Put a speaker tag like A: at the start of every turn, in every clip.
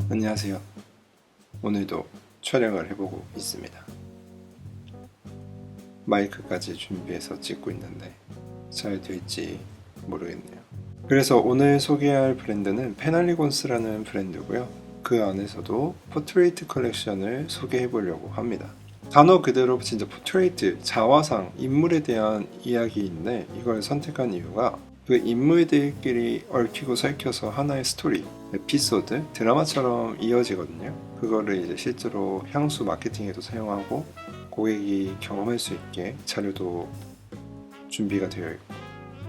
A: 안녕하세요. 오늘도 촬영을 해보고 있습니다. 마이크까지 준비해서 찍고 있는데 잘 될지 모르겠네요. 그래서 오늘 소개할 브랜드는 페널리곤스라는 브랜드고요. 그 안에서도 포트레이트 컬렉션을 소개해 보려고 합니다. 단어 그대로 진짜 포트레이트, 자화상, 인물에 대한 이야기인데 이걸 선택한 이유가 그 인물들끼리 얽히고 설켜서 하나의 스토리, 에피소드, 드라마처럼 이어지거든요. 그거를 이제 실제로 향수 마케팅에도 사용하고 고객이 경험할 수 있게 자료도 준비가 되어 있고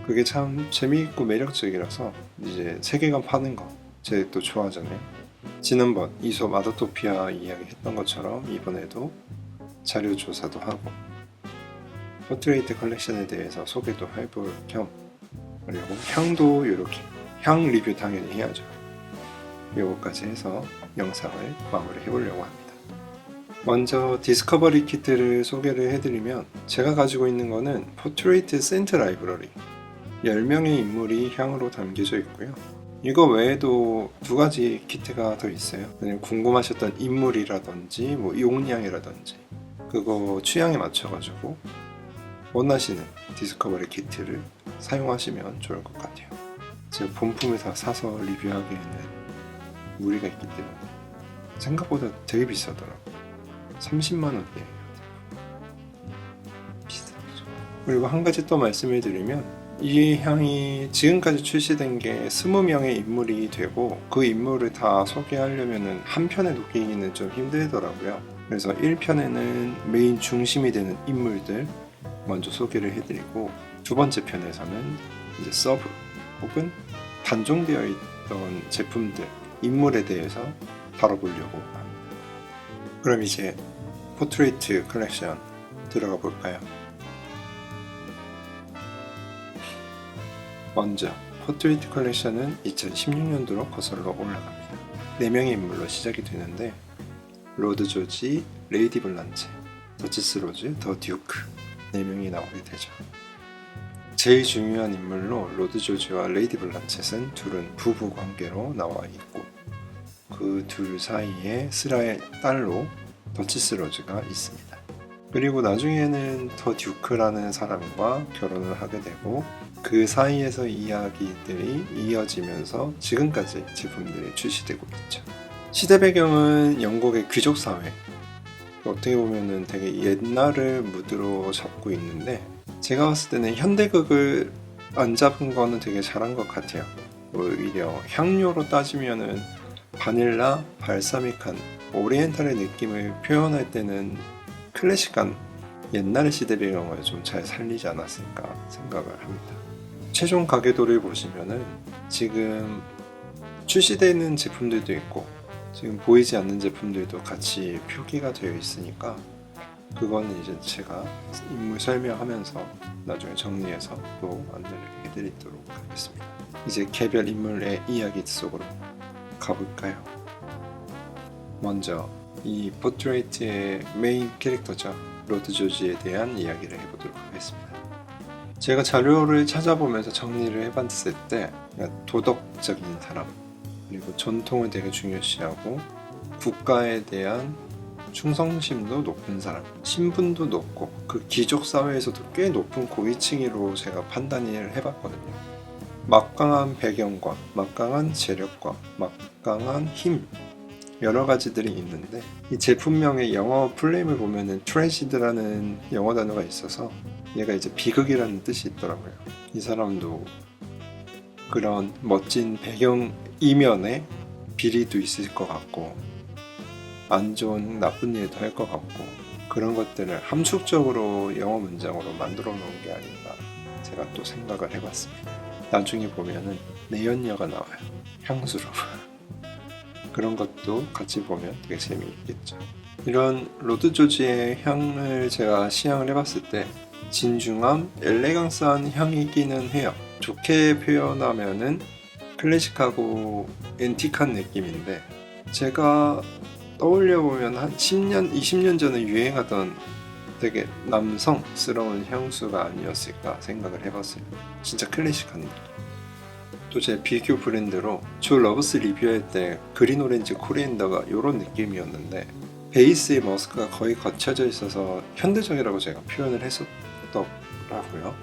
A: 그게 참 재미있고 매력적이라서 이제 세계관 파는 거 제 또 좋아하잖아요. 지난번 이솝 아더토피아 이야기 했던 것처럼 이번에도 자료 조사도 하고 포트레이트 컬렉션에 대해서 소개도 해볼 겸 그리고 향도 이렇게 향 리뷰 당연히 해야죠. 요거까지 해서 영상을 마무리 해보려고 합니다. 먼저 디스커버리 키트를 소개를 해드리면 제가 가지고 있는 거는 포트레이트 센트 라이브러리 10명의 인물이 향으로 담겨져 있고요. 이거 외에도 두 가지 키트가 더 있어요. 궁금하셨던 인물이라든지 뭐 용량이라든지 그거 취향에 맞춰가지고 원하시는 디스커버리 키트를 사용하시면 좋을 것 같아요. 제가 본품을 다 사서 리뷰하기에는 무리가 있기 때문에 생각보다 되게 비싸더라고요. 30만원대예요. 비싸죠. 그리고 한 가지 또 말씀을 드리면 이 향이 지금까지 출시된 게 20명의 인물이 되고 그 인물을 다 소개하려면 한 편에 놓기는 좀 힘들더라고요. 그래서 1편에는 메인 중심이 되는 인물들 먼저 소개를 해드리고 두 번째 편에서는 이제 서브 혹은 단종되어 있던 제품들, 인물에 대해서 다뤄보려고 합니다. 그럼 이제 포트레이트 컬렉션 들어가 볼까요? 먼저 포트레이트 컬렉션은 2016년도로 거슬러 올라갑니다. 4명의 인물로 시작이 되는데 로드 조지, 레이디 블란체, 더치스 로즈, 더 듀크 4명이 나오게 되죠. 제일 중요한 인물로 로드 조지와 레이디 블란쳇은 둘은 부부 관계로 나와 있고 그 둘 사이에 스라의 딸로 더치스 로즈가 있습니다. 그리고 나중에는 더 듀크라는 사람과 결혼을 하게 되고 그 사이에서 이야기들이 이어지면서 지금까지 제품들이 출시되고 있죠. 시대 배경은 영국의 귀족 사회. 어떻게 보면은 되게 옛날을 무드로 잡고 있는데 제가 봤을 때는 현대극을 안 잡은 거는 되게 잘한 것 같아요. 오히려 향료로 따지면은 바닐라, 발사믹한 오리엔탈의 느낌을 표현할 때는 클래식한 옛날의 시대 배경을 좀 잘 살리지 않았을까 생각을 합니다. 최종 가계도를 보시면은 지금 출시되는 제품들도 있고 지금 보이지 않는 제품들도 같이 표기가 되어 있으니까 그거는 이제 제가 인물 설명하면서 나중에 정리해서 또 안내를 해드리도록 하겠습니다. 이제 개별 인물의 이야기 속으로 가볼까요? 먼저 이 포트레이트의 메인 캐릭터죠. 로드 조지에 대한 이야기를 해보도록 하겠습니다. 제가 자료를 찾아보면서 정리를 해봤을 때 도덕적인 사람 그리고 전통을 되게 중요시하고 국가에 대한 충성심도 높은 사람, 신분도 높고 그 귀족 사회에서도 꽤 높은 고위층으로 제가 판단을 해봤거든요. 막강한 배경과 막강한 재력과 막강한 힘 여러 가지들이 있는데 이 제품명의 영어 플레임을 보면은 트레지드라는 영어 단어가 있어서 얘가 이제 비극이라는 뜻이 있더라고요. 이 사람도 그런 멋진 배경 이면에 비리도 있을 것 같고 안 좋은 나쁜 일도 할 것 같고 그런 것들을 함축적으로 영어 문장으로 만들어 놓은 게 아닌가 제가 또 생각을 해봤습니다. 나중에 보면은 내연녀가 나와요. 향수로. 그런 것도 같이 보면 되게 재미있겠죠. 이런 로드 조지의 향을 제가 시향을 해봤을 때 진중함, 엘레강스한 향이기는 해요. 좋게 표현하면은 클래식하고 앤틱한 느낌인데 제가 떠올려보면 한 10년, 20년 전에 유행하던 되게 남성스러운 향수가 아니었을까 생각을 해봤어요. 진짜 클래식한 느낌. 또 제 비교 브랜드로 조 러브스 리뷰할 때 그린 오렌지 코리앤더가 이런 느낌이었는데 베이스의 머스크가 거의 걷혀져 있어서 현대적이라고 제가 표현을 했었더라고요.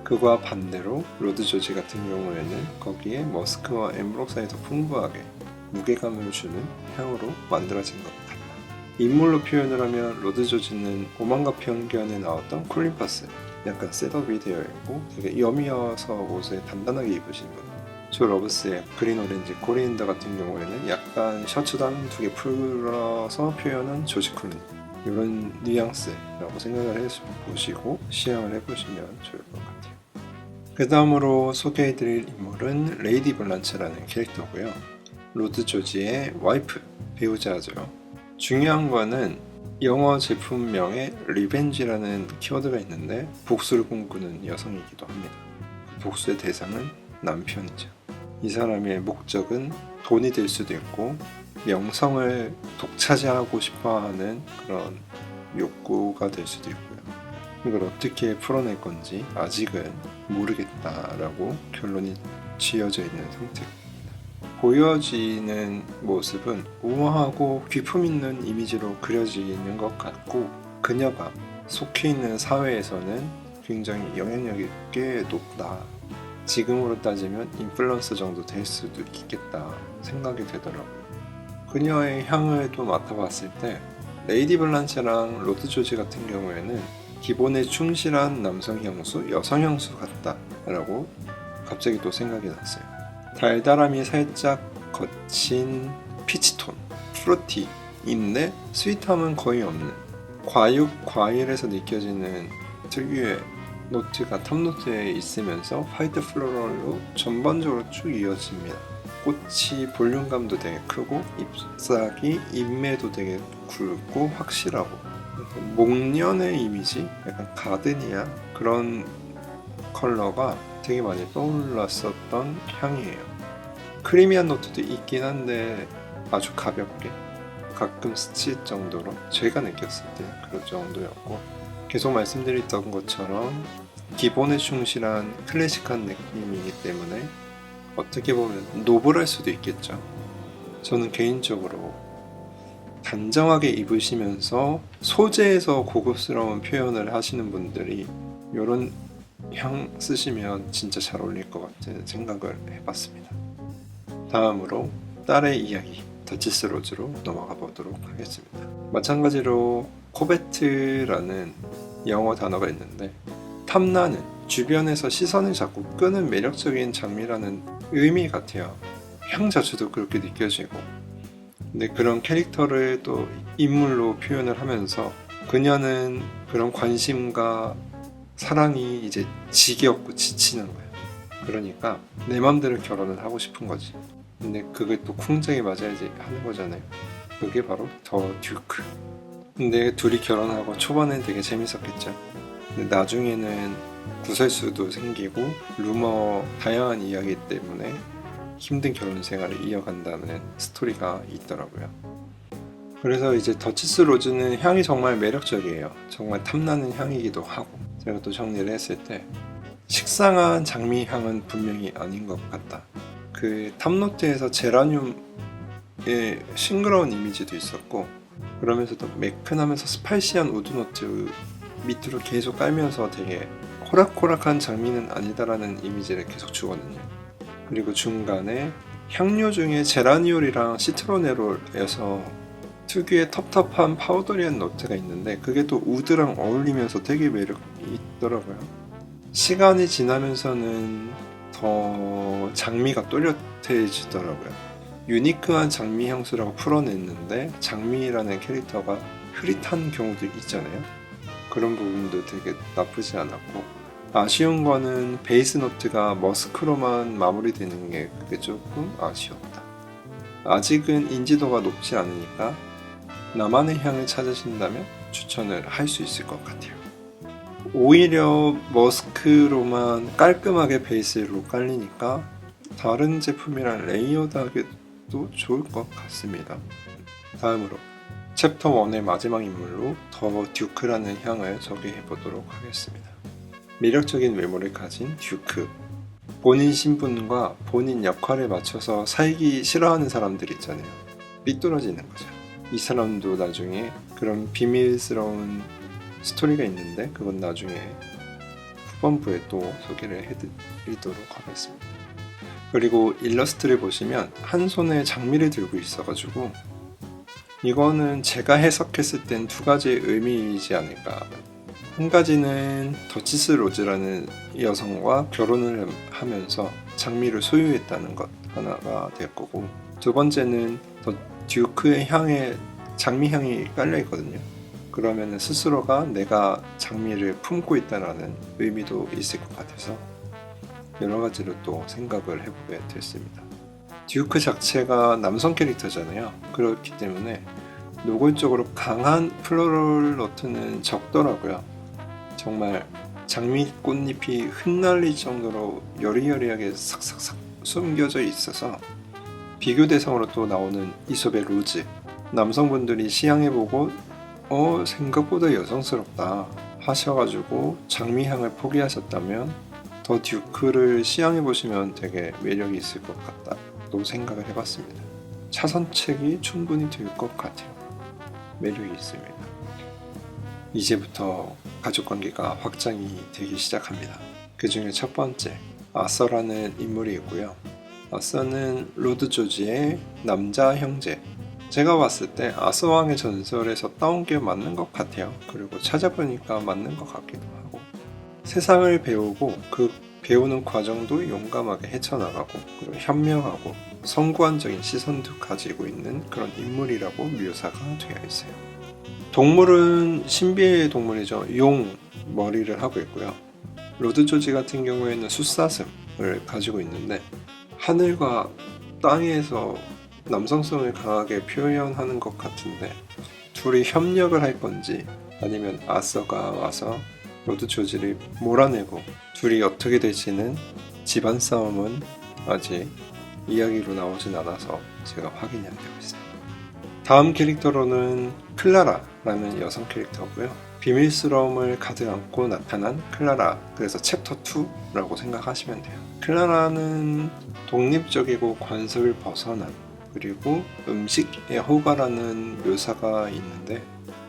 A: 그와 반대로 로드 조지 같은 경우에는 거기에 머스크와 엠브록 사이 더 풍부하게 무게감을 주는 향으로 만들어진 것 같다. 인물로 표현을 하면 로드 조지는 오만과 편견에 나왔던 콜린 파스, 약간 셋업이 되어 있고 되게 여미여서 옷을 단단하게 입으신 분. 조 러브스의 그린 오렌지 코리앤더 같은 경우에는 약간 셔츠도 한두 개 풀어서 표현한 조지 클루니, 이런 뉘앙스라고 생각을 해보시고 시향을 해보시면 좋을 것 같아요. 그 다음으로 소개해드릴 인물은 레이디 블란체라는 캐릭터고요. 로드 조지의 와이프, 배우자죠. 중요한 거는 영어 제품명에 리벤지라는 키워드가 있는데 복수를 꿈꾸는 여성이기도 합니다. 그 복수의 대상은 남편이죠. 이 사람의 목적은 돈이 될 수도 있고 명성을 독차지하고 싶어하는 그런 욕구가 될 수도 있고요. 이걸 어떻게 풀어낼 건지 아직은 모르겠다라고 결론이 지어져 있는 상태입니다. 보여지는 모습은 우아하고 귀품 있는 이미지로 그려지는 것 같고 그녀가 속해 있는 사회에서는 굉장히 영향력이 꽤 높다. 지금으로 따지면 인플루언서 정도 될 수도 있겠다 생각이 되더라고요. 그녀의 향을 또 맡아봤을 때 레이디 블란체랑 로드 조지 같은 경우에는 기본에 충실한 남성 향수, 여성 향수 같다라고 갑자기 또 생각이 났어요. 달달함이 살짝 거친 피치톤, 프루티인데 스윗함은 거의 없는 과육, 과일에서 느껴지는 특유의 노트가 탑노트에 있으면서 화이트 플로럴로 전반적으로 쭉 이어집니다. 꽃이 볼륨감도 되게 크고 잎사귀, 잎매도 되게 굵고 확실하고 목련의 이미지? 약간 가드니아 그런 컬러가 되게 많이 떠올랐었던 향이에요. 크리미한 노트도 있긴 한데 아주 가볍게 가끔 스치 정도로 제가 느꼈을 때 그런 정도였고 계속 말씀드렸던 것처럼 기본에 충실한 클래식한 느낌이기 때문에 어떻게 보면 노블할 수도 있겠죠. 저는 개인적으로 단정하게 입으시면서 소재에서 고급스러운 표현을 하시는 분들이 이런 향 쓰시면 진짜 잘 어울릴 것 같은 생각을 해봤습니다. 다음으로 딸의 이야기 더치스 로즈로 넘어가 보도록 하겠습니다. 마찬가지로 코베트라는 영어 단어가 있는데 탐나는, 주변에서 시선을 자꾸 끄는 매력적인 장미라는 의미 같아요. 향 자체도 그렇게 느껴지고 근데 그런 캐릭터를 또 인물로 표현을 하면서 그녀는 그런 관심과 사랑이 이제 지겹고 지치는 거예요. 그러니까 내 맘대로 결혼을 하고 싶은 거지. 근데 그게 또 쿵짝이 맞아야지 하는 거잖아요. 그게 바로 더 듀크. 근데 둘이 결혼하고 초반엔 되게 재밌었겠죠. 근데 나중에는 구설수도 생기고 루머 다양한 이야기 때문에 힘든 결혼 생활을 이어간다는 스토리가 있더라고요. 그래서 이제 더치스 로즈는 향이 정말 매력적이에요. 정말 탐나는 향이기도 하고 제가 또 정리를 했을 때 식상한 장미 향은 분명히 아닌 것 같다. 그 탑노트에서 제라늄의 싱그러운 이미지도 있었고 그러면서도 매끈하면서 스파이시한 우드노트 밑으로 계속 깔면서 되게 호락호락한 장미는 아니다라는 이미지를 계속 주거든요. 그리고 중간에 향료 중에 제라니올이랑 시트로네롤에서 특유의 텁텁한 파우더리한 노트가 있는데 그게 또 우드랑 어울리면서 되게 매력이 있더라고요. 시간이 지나면서는 더 장미가 또렷해지더라고요. 유니크한 장미 향수라고 풀어냈는데 장미라는 캐릭터가 흐릿한 경우도 있잖아요. 그런 부분도 되게 나쁘지 않았고 아쉬운 거는 베이스 노트가 머스크로만 마무리되는 게 그게 조금 아쉬웠다. 아직은 인지도가 높지 않으니까 나만의 향을 찾으신다면 추천을 할 수 있을 것 같아요. 오히려 머스크로만 깔끔하게 베이스로 깔리니까 다른 제품이랑 레이어드하기도 좋을 것 같습니다. 다음으로 챕터 1의 마지막 인물로 더 듀크라는 향을 소개해 보도록 하겠습니다. 매력적인 외모를 가진 듀크. 본인 신분과 본인 역할에 맞춰서 살기 싫어하는 사람들 있잖아요. 삐뚤어지는 거죠. 이 사람도 나중에 그런 비밀스러운 스토리가 있는데 그건 나중에 후반부에 또 소개를 해드리도록 하겠습니다. 그리고 일러스트를 보시면 한 손에 장미를 들고 있어가지고 이거는 제가 해석했을 땐 두 가지의 의미이지 않을까. 한 가지는 더치스 로즈라는 여성과 결혼을 하면서 장미를 소유했다는 것 하나가 될 거고, 두 번째는 더 듀크의 향에 장미 향이 깔려 있거든요. 그러면 스스로가 내가 장미를 품고 있다는 의미도 있을 것 같아서 여러 가지로 또 생각을 해보게 됐습니다. 듀크 자체가 남성 캐릭터잖아요. 그렇기 때문에 노골적으로 강한 플로럴 노트는 적더라고요. 정말 장미 꽃잎이 흩날릴 정도로 여리여리하게 삭삭삭 숨겨져 있어서 비교 대상으로 또 나오는 이솝의 로즈, 남성분들이 시향해보고 생각보다 여성스럽다 하셔가지고 장미향을 포기하셨다면 더 듀크를 시향해보시면 되게 매력이 있을 것 같다 또 생각을 해봤습니다. 차선책이 충분히 될 것 같아요. 매력이 있습니다. 이제부터 가족관계가 확장이 되기 시작합니다. 그 중에 첫 번째, 아서라는 인물이 있고요. 아서는 로드 조지의 남자 형제. 제가 봤을 때 아서왕의 전설에서 따온 게 맞는 것 같아요. 그리고 찾아보니까 맞는 것 같기도 하고, 세상을 배우고 그 배우는 과정도 용감하게 헤쳐나가고, 그리고 현명하고 성구한적인 시선도 가지고 있는 그런 인물이라고 묘사가 되어 있어요. 동물은 신비의 동물이죠. 용 머리를 하고 있고요. 로드 조지 같은 경우에는 숫사슴을 가지고 있는데, 하늘과 땅에서 남성성을 강하게 표현하는 것 같은데, 둘이 협력을 할 건지 아니면 아서가 와서 로드 조지를 몰아내고 둘이 어떻게 될지는 집안 싸움은 아직 이야기로 나오진 않아서 제가 확인이 안 되고 있어요. 다음 캐릭터로는 클라라라는 여성 캐릭터고요. 비밀스러움을 가득 안고 나타난 클라라, 그래서 챕터 2라고 생각하시면 돼요. 클라라는 독립적이고 관습을 벗어난, 그리고 음식에 호가라는 묘사가 있는데,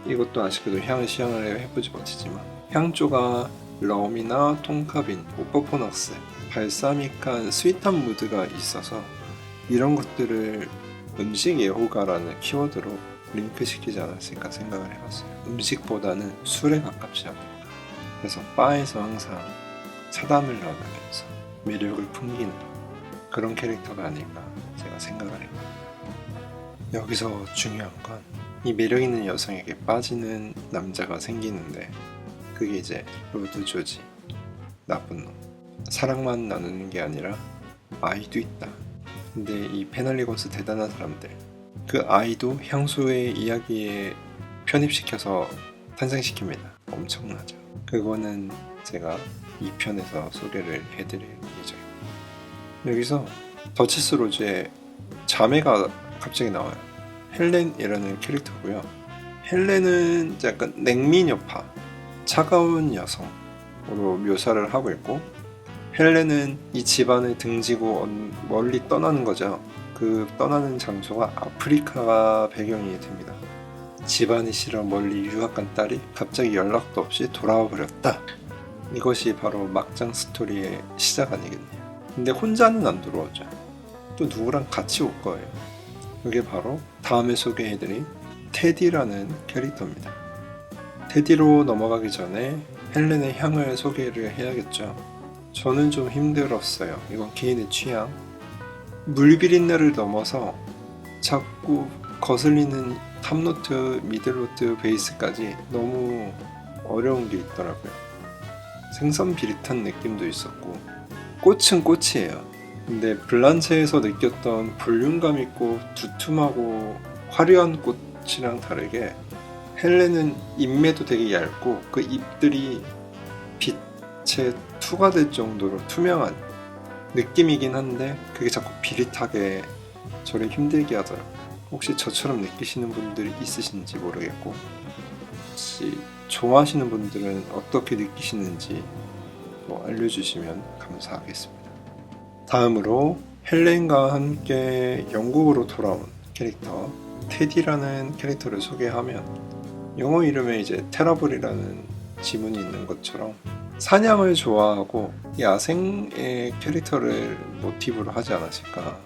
A: 이것도 아쉽게도 향을 시향을 해보지 못했지만 향조가 럼이나 통카빈, 오퍼포낙스, 발사믹한 스윗한 무드가 있어서 이런 것들을 음식 예호가라는 키워드로 링크시키지 않았을까 생각을 해봤어요. 음식보다는 술에 가깝지 않을까. 그래서 바에서 항상 사담을 나누면서 매력을 풍기는 그런 캐릭터가 아닐까 제가 생각을 해봅니다. 여기서 중요한 건 이 매력 있는 여성에게 빠지는 남자가 생기는데, 그게 이제 로드 조지, 나쁜 놈. 사랑만 나누는 게 아니라 아이도 있다. 근데 이 페널리곤스 대단한 사람들, 그 아이도 향수의 이야기에 편입시켜서 탄생시킵니다. 엄청나죠. 그거는 제가 2편에서 소개를 해드릴 예정입니다. 여기서 더치스 로즈의 자매가 갑자기 나와요. 헬렌이라는 캐릭터고요. 헬렌은 약간 냉미녀파, 차가운 여성으로 묘사를 하고 있고, 헬렌은 이 집안을 등지고 멀리 떠나는 거죠. 그 떠나는 장소가 아프리카가 배경이 됩니다. 집안이 싫어 멀리 유학 간 딸이 갑자기 연락도 없이 돌아와 버렸다. 이것이 바로 막장 스토리의 시작 아니겠네요. 근데 혼자는 안 돌아오죠. 또 누구랑 같이 올 거예요. 그게 바로 다음에 소개해드릴 테디라는 캐릭터입니다. 테디로 넘어가기 전에 헬렌의 향을 소개를 해야겠죠. 저는 좀 힘들었어요. 이건 개인의 취향. 물비린내를 넘어서 자꾸 거슬리는 탑노트, 미들노트, 베이스까지 너무 어려운 게 있더라고요. 생선 비릿한 느낌도 있었고, 꽃은 꽃이에요. 근데 블란체에서 느꼈던 볼륨감 있고 두툼하고 화려한 꽃이랑 다르게 헬렌은 잎매도 되게 얇고 그 잎들이 빛에 투과될 정도로 투명한 느낌이긴 한데, 그게 자꾸 비릿하게 저를 힘들게 하더라고요. 혹시 저처럼 느끼시는 분들이 있으신지 모르겠고, 혹시 좋아하시는 분들은 어떻게 느끼시는지 알려주시면 감사하겠습니다. 다음으로 헬렌과 함께 영국으로 돌아온 캐릭터 테디라는 캐릭터를 소개하면, 영어 이름에 이제 테러블이라는 지문이 있는 것처럼 사냥을 좋아하고 야생의 캐릭터를 모티브로 하지 않았을까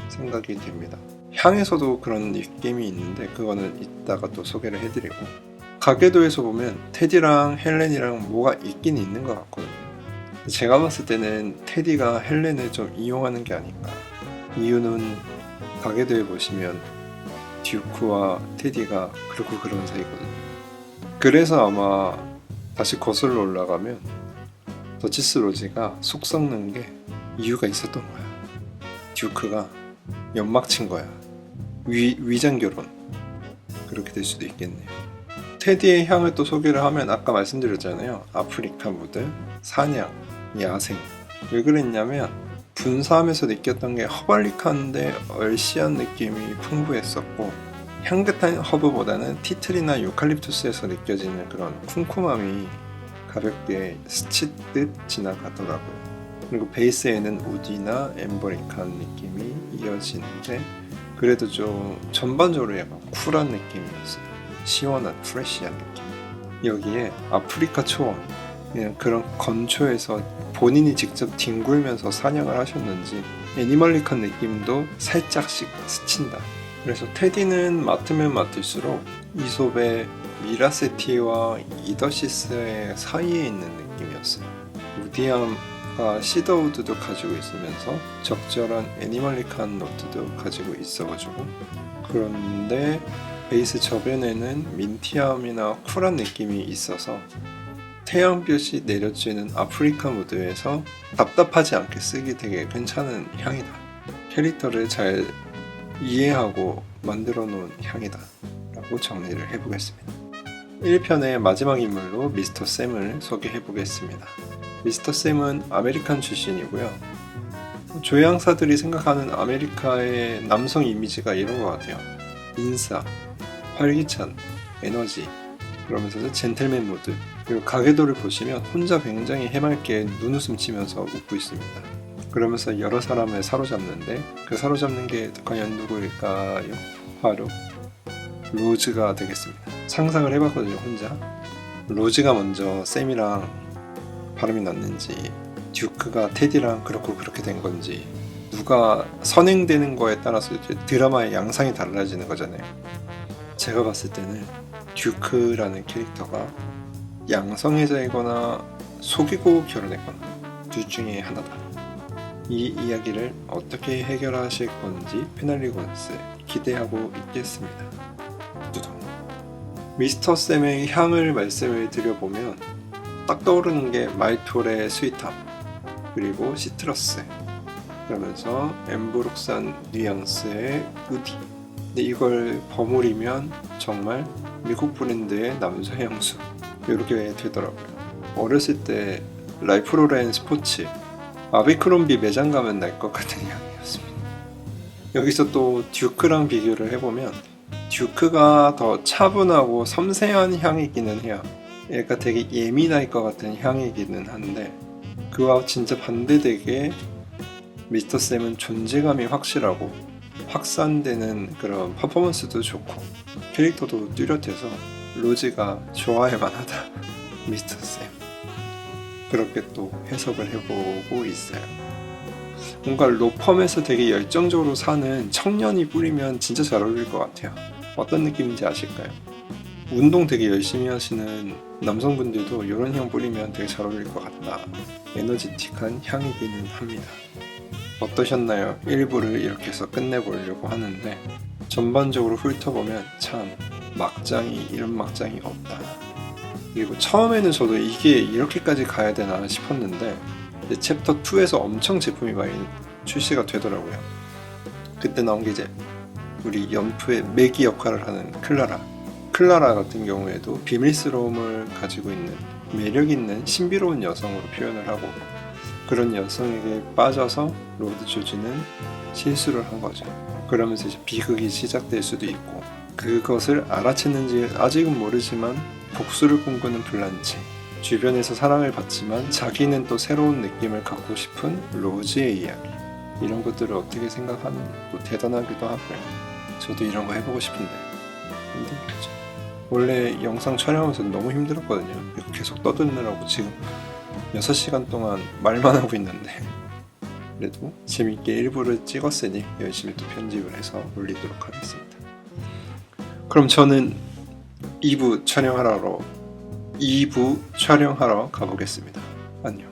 A: 생각이 됩니다. 향에서도 그런 느낌이 있는데 그거는 이따가 또 소개를 해드리고, 가계도에서 보면 테디랑 헬렌이랑 뭐가 있긴 있는 것 같거든요. 제가 봤을 때는 테디가 헬렌을 좀 이용하는 게 아닌가. 이유는 가계도에 보시면 듀크와 테디가 그렇고 그런 사이거든요. 그래서 아마 다시 거슬러 올라가면 더치스 로지가 속 썩는 게 이유가 있었던 거야. 듀크가 연막 친 거야. 위장 결혼. 그렇게 될 수도 있겠네요. 테디의 향을 또 소개를 하면, 아까 말씀드렸잖아요. 아프리카 무드, 사냥, 야생. 왜 그랬냐면 분사하면서 느꼈던 게 허벌릭한데 얼씨한 느낌이 풍부했었고, 향긋한 허브보다는 티트리나 유칼립투스에서 느껴지는 그런 쿰쿰함이 가볍게 스치듯 지나가더라고요. 그리고 베이스에는 우디나 엠버릭한 느낌이 이어지는데, 그래도 좀 전반적으로 약간 쿨한 느낌이었어요. 시원한 프레시한 느낌. 여기에 아프리카 초원, 그냥 그런 건초에서 본인이 직접 뒹굴면서 사냥을 하셨는지 애니멀릭한 느낌도 살짝씩 스친다. 그래서 테디는 맡으면 맡을수록 이솝의 미라세티와 이더시스의 사이에 있는 느낌이었어요. 우디함과 시더우드도 가지고 있으면서 적절한 애니멀릭한 노트도 가지고 있어가지고, 그런데 베이스 저변에는 민티함이나 쿨한 느낌이 있어서 태양볕이 내려쬐는 아프리카 무드에서 답답하지 않게 쓰기 되게 괜찮은 향이다. 캐릭터를 잘 이해하고 만들어 놓은 향이다 라고 정리를 해보겠습니다. 1편의 마지막 인물로 미스터 샘을 소개해 보겠습니다. 미스터 샘은 아메리칸 출신이고요. 조향사들이 생각하는 아메리카의 남성 이미지가 이런 것 같아요. 인싸, 활기찬, 에너지, 그러면서도 젠틀맨 모드. 그리고 가계도를 보시면 혼자 굉장히 해맑게 눈웃음 치면서 웃고 있습니다. 그러면서 여러 사람을 사로잡는데, 그 사로잡는 게 과연 누구일까요? 바로 로즈가 되겠습니다. 상상을 해봤거든요, 혼자. 로즈가 먼저 샘이랑 바람이 났는지, 듀크가 테디랑 그렇고 그렇게 된 건지, 누가 선행되는 거에 따라서 이제 드라마의 양상이 달라지는 거잖아요. 제가 봤을 때는 듀크라는 캐릭터가 양성애자이거나 속이고 결혼했거나 둘 중에 하나다. 이 이야기를 어떻게 해결하실 건지 페널리곤스 기대하고 있겠습니다. 두둥. 미스터 샘의 향을 말씀을 드려보면 딱 떠오르는 게 말톨의 스윗함, 그리고 시트러스, 그러면서 엠브록산 뉘앙스의 우디. 근데 이걸 버무리면 정말 미국 브랜드의 남자 향수 이렇게 되더라고요. 어렸을 때 라이프 로렌 스포츠, 아베크롬비 매장 가면 날 것 같은 향이었습니다. 여기서 또 듀크랑 비교를 해보면 듀크가 더 차분하고 섬세한 향이기는 해요. 얘가 되게 예민할 것 같은 향이기는 한데, 그와 진짜 반대되게 미스터 샘은 존재감이 확실하고 확산되는 그런 퍼포먼스도 좋고 캐릭터도 뚜렷해서 로즈가 좋아할 만하다. 미스터 샘. 그렇게 또 해석을 해보고 있어요. 뭔가 로펌에서 되게 열정적으로 사는 청년이 뿌리면 진짜 잘 어울릴 것 같아요. 어떤 느낌인지 아실까요? 운동 되게 열심히 하시는 남성분들도 이런 향 뿌리면 되게 잘 어울릴 것 같다. 에너지틱한 향이기는 합니다. 어떠셨나요? 1부를 이렇게 해서 끝내보려고 하는데, 전반적으로 훑어보면 참 막장이 이런 막장이 없다. 그리고 처음에는 저도 이게 이렇게까지 가야 되나 싶었는데 이제 챕터 2에서 엄청 제품이 많이 출시가 되더라고요. 그때 나온 게 이제 우리 연프의 매기 역할을 하는 클라라 같은 경우에도 비밀스러움을 가지고 있는 매력 있는 신비로운 여성으로 표현을 하고, 그런 여성에게 빠져서 로드 조지는 실수를 한 거죠. 그러면서 이제 비극이 시작될 수도 있고, 그것을 알아챘는지 아직은 모르지만 복수를 꿈꾸는 블란치, 주변에서 사랑을 받지만 자기는 또 새로운 느낌을 갖고 싶은 로즈의 이야기. 이런 것들을 어떻게 생각하는 또 대단하기도 하고요. 저도 이런 거 해보고 싶은데 힘들겠죠. 원래 영상 촬영하면서 너무 힘들었거든요. 이거 계속 떠드느라고 지금 6시간 동안 말만 하고 있는데 그래도 재밌게 일부를 찍었으니 열심히 또 편집을 해서 올리도록 하겠습니다. 그럼 저는 2부 촬영하러 가보겠습니다. 안녕.